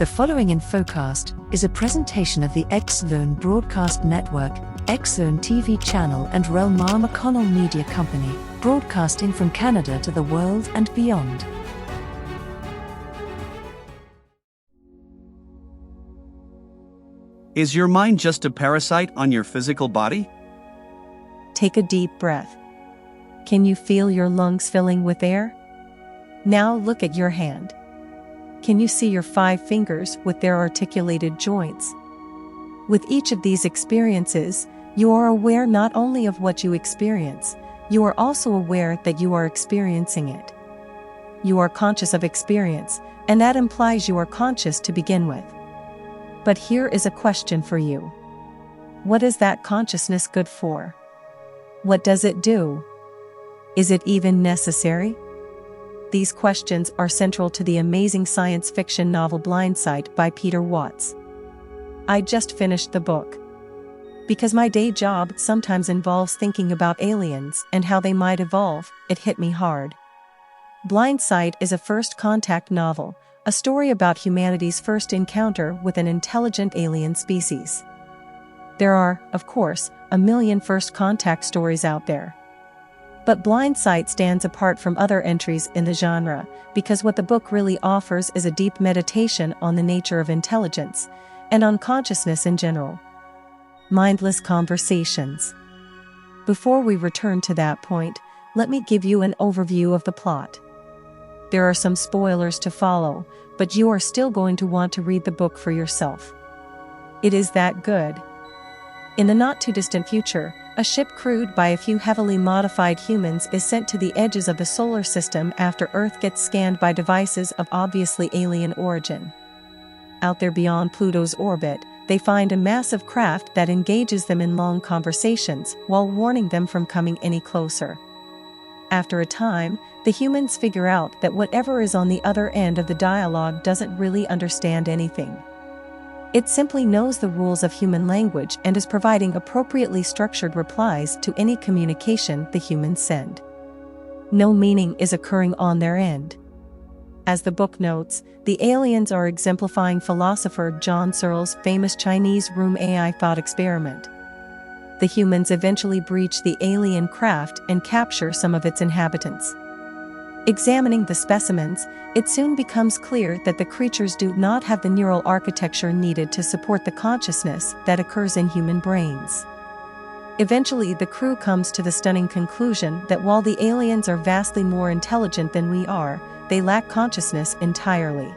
The following infocast is a presentation of the X-Zone Broadcast Network, X-Zone TV channel and Relmar McConnell Media Company, broadcasting from Canada to the world and beyond. Is your mind just a parasite on your physical body? Take a deep breath. Can you feel your lungs filling with air? Now look at your hand. Can you see your 5 fingers with their articulated joints? With each of these experiences, you are aware not only of what you experience, you are also aware that you are experiencing it. You are conscious of experience, and that implies you are conscious to begin with. But here is a question for you. What is that consciousness good for? What does it do? Is it even necessary? These questions are central to the amazing science fiction novel Parasite by Peter Watts. I just finished the book. Because my day job sometimes involves thinking about aliens and how they might evolve, it hit me hard. Parasite is a first contact novel, a story about humanity's first encounter with an intelligent alien species. There are, of course, a million first contact stories out there. But Parasite stands apart from other entries in the genre, because what the book really offers is a deep meditation on the nature of intelligence, and on consciousness in general. Mindless conversations. Before we return to that point, let me give you an overview of the plot. There are some spoilers to follow, but you are still going to want to read the book for yourself. It is that good. In the not-too-distant future, a ship crewed by a few heavily modified humans is sent to the edges of the solar system after Earth gets scanned by devices of obviously alien origin. Out there beyond Pluto's orbit, they find a massive craft that engages them in long conversations while warning them from coming any closer. After a time, the humans figure out that whatever is on the other end of the dialogue doesn't really understand anything. It simply knows the rules of human language and is providing appropriately structured replies to any communication the humans send. No meaning is occurring on their end. As the book notes, the aliens are exemplifying philosopher John Searle's famous Chinese room AI thought experiment. The humans eventually breach the alien craft and capture some of its inhabitants. Examining the specimens, it soon becomes clear that the creatures do not have the neural architecture needed to support the consciousness that occurs in human brains. Eventually, the crew comes to the stunning conclusion that while the aliens are vastly more intelligent than we are, they lack consciousness entirely.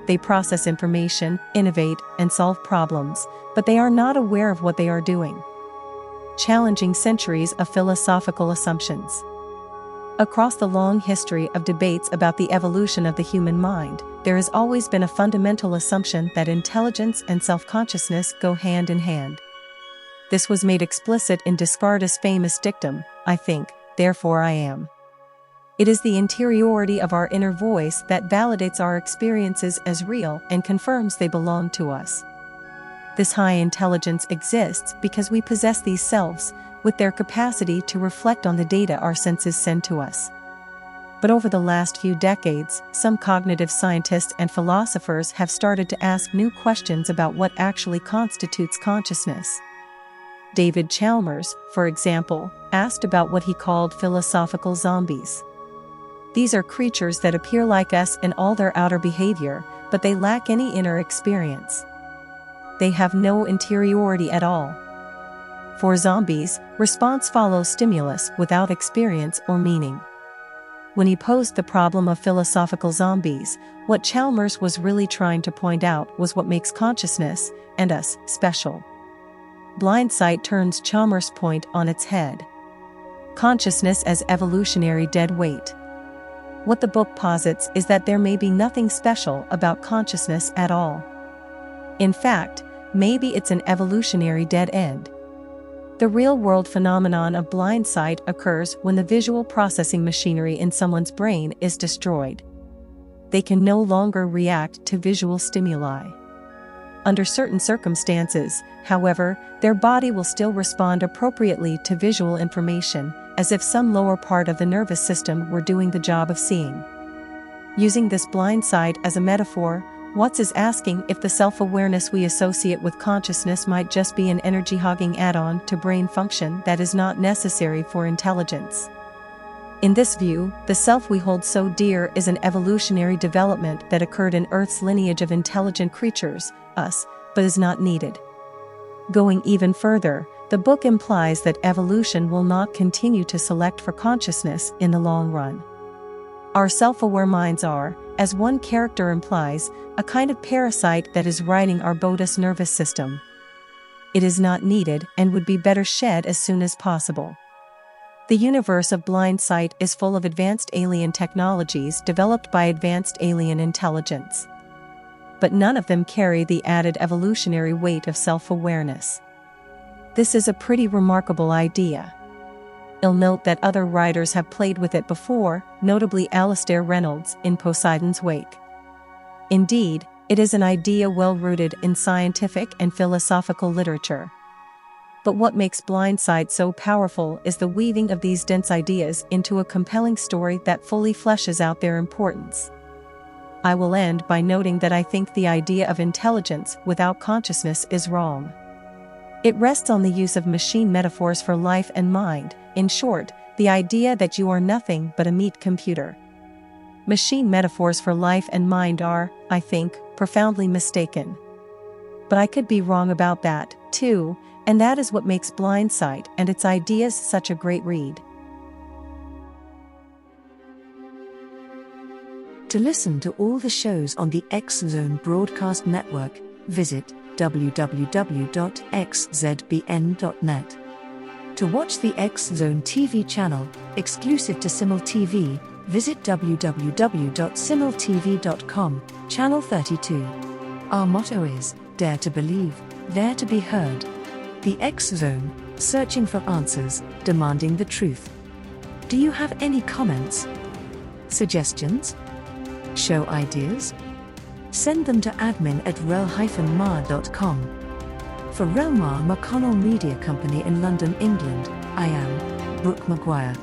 They process information, innovate, and solve problems, but they are not aware of what they are doing. Challenging centuries of philosophical assumptions. Across the long history of debates about the evolution of the human mind, there has always been a fundamental assumption that intelligence and self-consciousness go hand in hand. This was made explicit in Descartes' famous dictum, "I think, therefore I am." It is the interiority of our inner voice that validates our experiences as real and confirms they belong to us. This high intelligence exists because we possess these selves, with their capacity to reflect on the data our senses send to us. But over the last few decades, some cognitive scientists and philosophers have started to ask new questions about what actually constitutes consciousness. David Chalmers, for example, asked about what he called philosophical zombies. These are creatures that appear like us in all their outer behavior, but they lack any inner experience. They have no interiority at all. For zombies, response follows stimulus without experience or meaning. When he posed the problem of philosophical zombies, what Chalmers was really trying to point out was what makes consciousness, and us, special. Parasite turns Chalmers' point on its head. Consciousness as evolutionary dead weight. What the book posits is that there may be nothing special about consciousness at all. In fact, maybe it's an evolutionary dead end. The real-world phenomenon of Parasite occurs when the visual processing machinery in someone's brain is destroyed. They can no longer react to visual stimuli. Under certain circumstances, however, their body will still respond appropriately to visual information, as if some lower part of the nervous system were doing the job of seeing. Using this blind side as a metaphor, Watts is asking if the self-awareness we associate with consciousness might just be an energy-hogging add-on to brain function that is not necessary for intelligence. In this view, the self we hold so dear is an evolutionary development that occurred in Earth's lineage of intelligent creatures, us, but is not needed. Going even further, the book implies that evolution will not continue to select for consciousness in the long run. Our self-aware minds are, as one character implies, a kind of parasite that is riding our bogus nervous system. It is not needed and would be better shed as soon as possible. The universe of blind sight is full of advanced alien technologies developed by advanced alien intelligence. But none of them carry the added evolutionary weight of self-awareness. This is a pretty remarkable idea. You'll note that other writers have played with it before, notably Alastair Reynolds in Poseidon's Wake. Indeed, it is an idea well-rooted in scientific and philosophical literature. But what makes blind sight so powerful is the weaving of these dense ideas into a compelling story that fully fleshes out their importance. I will end by noting that I think the idea of intelligence without consciousness is wrong. It rests on the use of machine metaphors for life and mind, in short, the idea that you are nothing but a meat computer. Machine metaphors for life and mind are, I think, profoundly mistaken. But I could be wrong about that, too, and that is what makes Blind Sight and its ideas such a great read. To listen to all the shows on the X Zone Broadcast Network, visit www.xzbn.net. To watch the X Zone TV channel, exclusive to Simul TV, visit www.simultv.com, channel 32. Our motto is, Dare to Believe, Dare to Be Heard. The X Zone, searching for answers, demanding the truth. Do you have any comments? Suggestions? Show ideas? Send them to admin@rel-mar.com. For Relmar McConnell Media Company in London, England, I am Brooke Maguire.